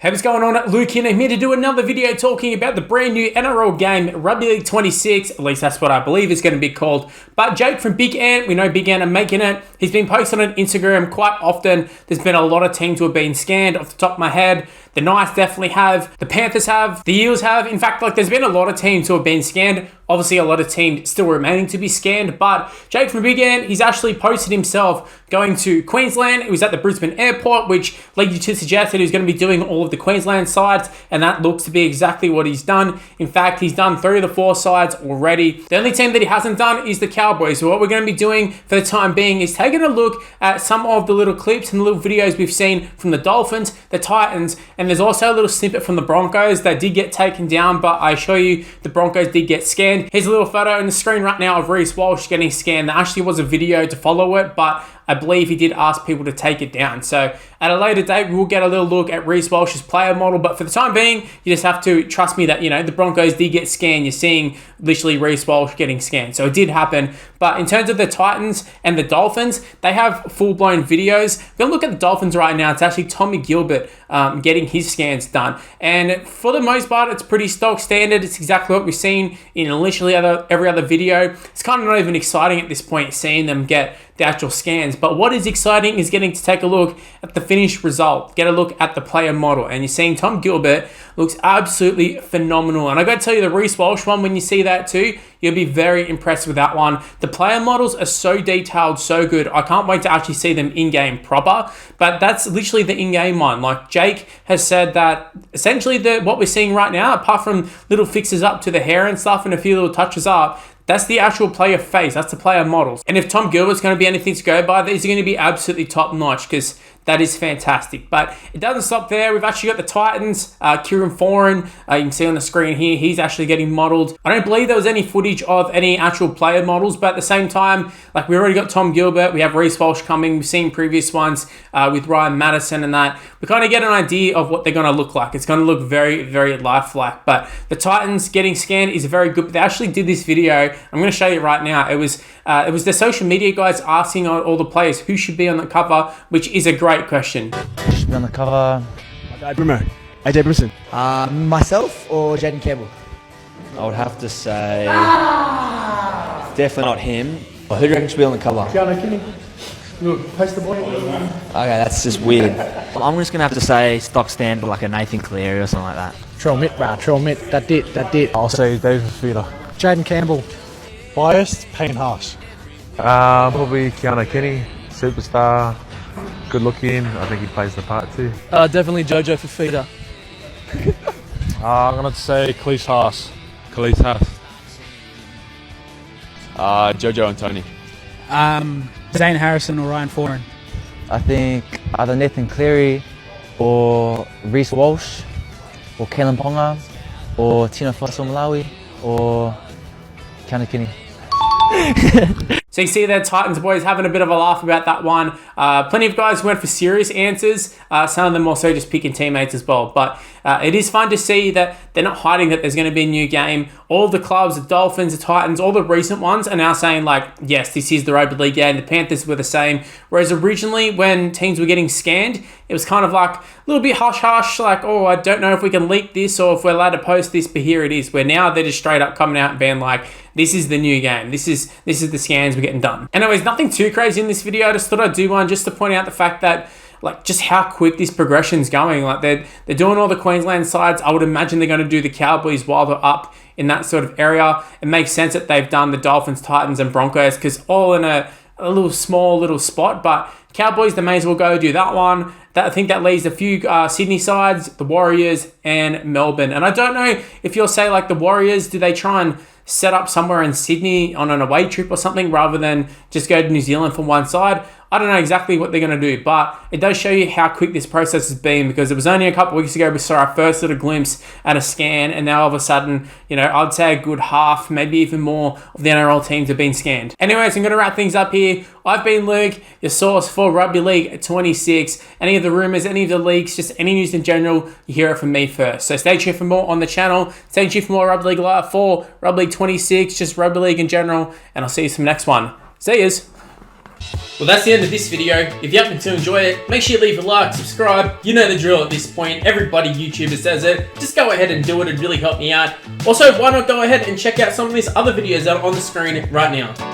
Hey, what's going on? Luke here. I'm here to do another video talking about the brand new NRL game, Rugby League 26. At least that's what I believe it's going to be called. But Jake from Big Ant, we know Big Ant are making it. He's been posting on Instagram quite often. There's been a lot of teams who have been scanned off the top of my head. The Knights definitely have. The Panthers have. The Eels have. In fact, there's been a lot of teams who have been scanned. Obviously, a lot of teams still remaining to be scanned. But Jake from Big Ant, he's actually posted himself going to Queensland. He was at the Brisbane airport, which led you to suggest that he was going to be doing all of the Queensland sides. And that looks to be exactly what he's done. In fact, he's done 3 of the 4 sides already. The only team that he hasn't done is the Cowboys. So what we're going to be doing for the time being is taking a look at some of the little clips and the little videos we've seen from the Dolphins, the Titans, and there's also a little snippet from the Broncos that did get taken down, but I assure you the Broncos did get scanned. Here's a little photo on the screen right now of Reece Walsh getting scanned. There actually was a video to follow it, but I believe he did ask people to take it down. So at a later date, we'll get a little look at Reece Walsh's player model. But for the time being, you just have to trust me that, the Broncos did get scanned. You're seeing literally Reece Walsh getting scanned. So it did happen. But in terms of the Titans and the Dolphins, they have full-blown videos. If you look at the Dolphins right now, it's actually Tom Gilbert getting his scans done. And for the most part, it's pretty stock standard. It's exactly what we've seen in literally every other video. It's kind of not even exciting at this point seeing them get the actual scans. But what is exciting is getting to take a look at the finished result, get a look at the player model. And you're seeing Tom Gilbert looks absolutely phenomenal. And I got to tell you, the Reece Walsh one, when you see that too, you'll be very impressed with that one. The player models are so detailed, so good. I can't wait to actually see them in-game proper. But that's literally the in-game one. Like Jake has said that essentially what we're seeing right now, apart from little fixes up to the hair and stuff and a few little touches up, that's the actual player face. That's the player models. And if Tom Gilbert's going to be anything to go by, these are going to be absolutely top notch because that is fantastic. But it doesn't stop there. We've actually got the Titans, Kieran Foran. You can see on the screen here, he's actually getting modeled. I don't believe there was any footage of any actual player models, but at the same time, we already got Tom Gilbert. We have Reece Walsh coming. We've seen previous ones with Ryan Madison and that. We kind of get an idea of what they're going to look like. It's going to look very, very lifelike. But the Titans getting scanned is very good. But they actually did this video. I'm going to show you right now. It was the social media guys asking all the players who should be on the cover, which is a great question. Should be on the cover. AJ Brimson. Myself or Jaden Campbell? I would have to say definitely not him. Who do you reckon should be on the cover? Look, post the boy. Okay, that's just weird. I'm just gonna have to say stock standard, like a Nathan Cleary or something like that. Trill Mitt, that did. I'll say David Fafita. Jaden Campbell. Biased, Payne Haas. Probably Keanu Kenny, superstar, good looking. I think he plays the part too. Definitely Jojo Fafita. I'm gonna say Khalees Haas. Jojo and Tony. Zane Harrison or Ryan Foran. I think either Nathan Cleary or Reece Walsh or Kalen Ponga or Tina Malawi or Keanu Kenny. So you see there, Titans boys having a bit of a laugh about that one. Plenty of guys went for serious answers. Some of them also just picking teammates as well. But it is fun to see that they're not hiding that there's going to be a new game. All the clubs, the Dolphins, the Titans, all the recent ones are now saying yes, this is the Rugby League game. The Panthers were the same. Whereas originally when teams were getting scanned, it was kind of a little bit hush-hush, oh, I don't know if we can leak this or if we're allowed to post this, but here it is. Where now they're just straight up coming out and being this is the new game. This is the scans we're getting done. Anyways, nothing too crazy in this video. I just thought I'd do one just to point out the fact that just how quick this progression's going. They're doing all the Queensland sides. I would imagine they're going to do the Cowboys while they're up in that sort of area. It makes sense that they've done the Dolphins, Titans, and Broncos because all in a little small little spot. But Cowboys, they may as well go do that one. I think that leaves a few Sydney sides, the Warriors, and Melbourne. And I don't know if you'll say the Warriors, do they try and set up somewhere in Sydney on an away trip or something rather than just go to New Zealand from one side? I don't know exactly what they're going to do, but it does show you how quick this process has been because it was only a couple of weeks ago we saw our first little glimpse at a scan, and now all of a sudden, I'd say a good half, maybe even more of the NRL teams have been scanned. Anyways, I'm going to wrap things up here. I've been Luke, your source for Rugby League 26. Any of the rumours, any of the leaks, just any news in general, you hear it from me first. So stay tuned for more on the channel. Stay tuned for more Rugby League Live 4, Rugby League 26, just Rugby League in general, and I'll see you some next one. See yous. Well, that's the end of this video. If you happen to enjoy it, make sure you leave a like, subscribe. You know the drill at this point. Everybody YouTuber says it. Just go ahead and do it. It'd really help me out. Also, why not go ahead and check out some of these other videos that are on the screen right now.